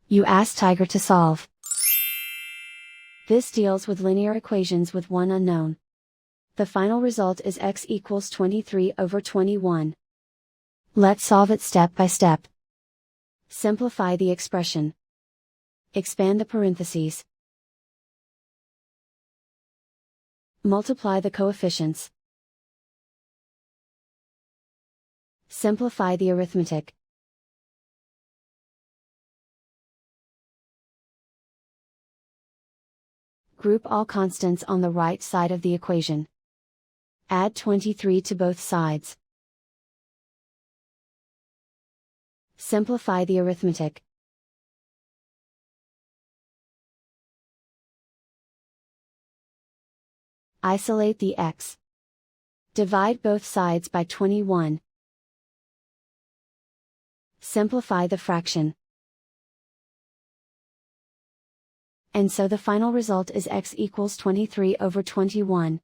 You ask Tiger to solve. This deals with linear equations with one unknown. The final result is x equals 23/21. Let's solve it step by step. Simplify the expression. Expand the parentheses. Multiply the coefficients. Simplify the arithmetic. Group all constants on the right side of the equation. Add 23 to both sides. Simplify the arithmetic. Isolate the x. Divide both sides by 21. Simplify the fraction. And so the final result is x equals 23/21.